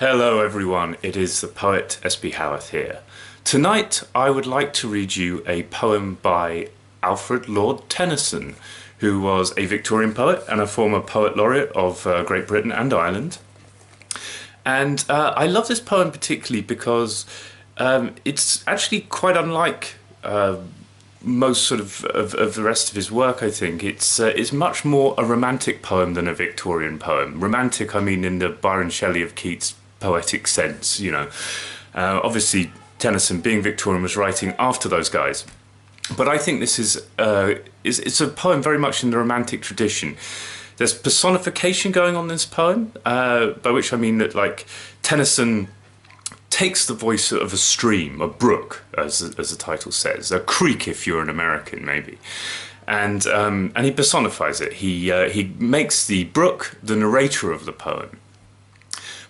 Hello everyone, it is the poet S.B. Howarth here. Tonight I would like to read you a poem by Alfred Lord Tennyson, who was a Victorian poet and a former poet laureate of Great Britain and Ireland. And I love this poem particularly because it's actually quite unlike most sort of the rest of his work, I think. It's much more a romantic poem than a Victorian poem. Romantic, I mean, in the Byron Shelley of Keats poetic sense, you know. Obviously, Tennyson, being Victorian, was writing after those guys. But I think this is it's a poem very much in the romantic tradition. There's personification going on in this poem, by which I mean that, like, Tennyson takes the voice of a stream, a brook, as the title says, a creek if you're an American, maybe, and he personifies it. He makes the brook the narrator of the poem.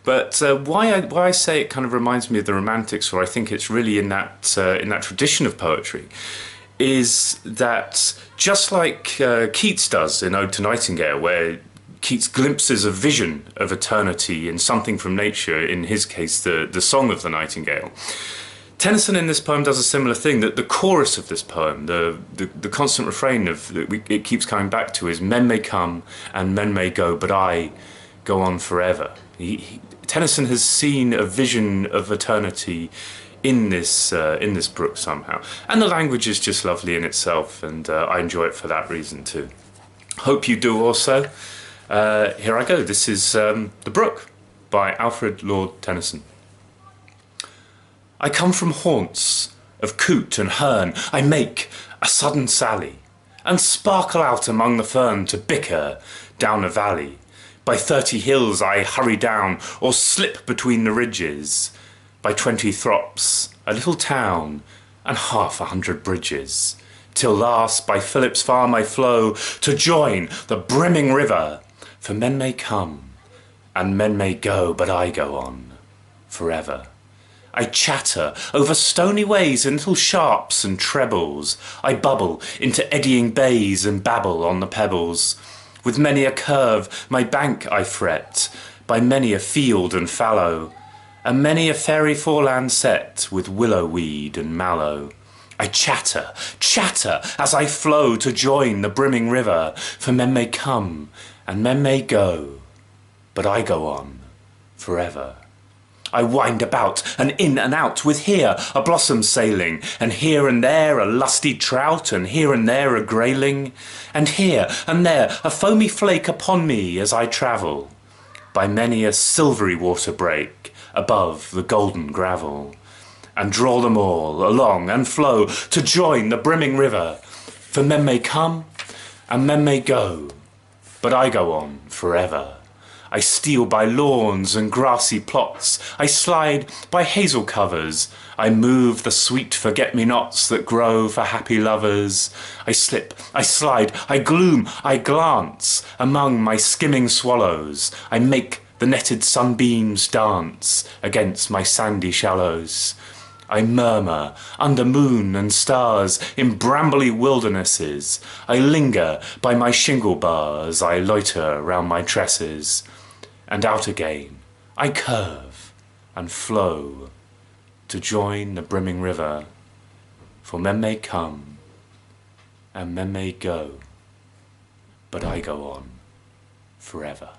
But why I say it kind of reminds me of the Romantics, or I think it's really in that tradition of poetry, is that just like Keats does in Ode to Nightingale, where Keats glimpses a vision of eternity in something from nature, in his case the song of the nightingale. Tennyson in this poem does a similar thing, that the chorus of this poem, the constant refrain it keeps coming back to is "Men may come and men may go, but I go on forever." Tennyson has seen a vision of eternity in this brook somehow, and the language is just lovely in itself, and I enjoy it for that reason too. Hope you do also. Here I go. This is The Brook by Alfred Lord Tennyson. I come from haunts of coot and hern. I make a sudden sally, and sparkle out among the fern to bicker down a valley. By 30 hills I hurry down, or slip between the ridges. By 20 throps, a little town, and 100 bridges. Till last by Philip's farm I flow, to join the brimming river. For men may come, and men may go, but I go on forever. I chatter over stony ways in little sharps and trebles. I bubble into eddying bays and babble on the pebbles. With many a curve my bank I fret, by many a field and fallow, and many a fairy foreland set with willow weed and mallow. I chatter, chatter as I flow to join the brimming river, for men may come and men may go, but I go on forever. I wind about and in and out, with here a blossom sailing, and here and there a lusty trout, and here and there a grayling, and here and there a foamy flake upon me as I travel, by many a silvery water break above the golden gravel, and draw them all along and flow to join the brimming river, for men may come and men may go, but I go on forever. I steal by lawns and grassy plots, I slide by hazel covers, I move the sweet forget-me-nots that grow for happy lovers. I slip, I slide, I gloom, I glance among my skimming swallows, I make the netted sunbeams dance against my sandy shallows. I murmur under moon and stars in brambly wildernesses, I linger by my shingle bars, I loiter round my tresses. And out again I curve and flow to join the brimming river, for men may come and men may go, but I go on forever.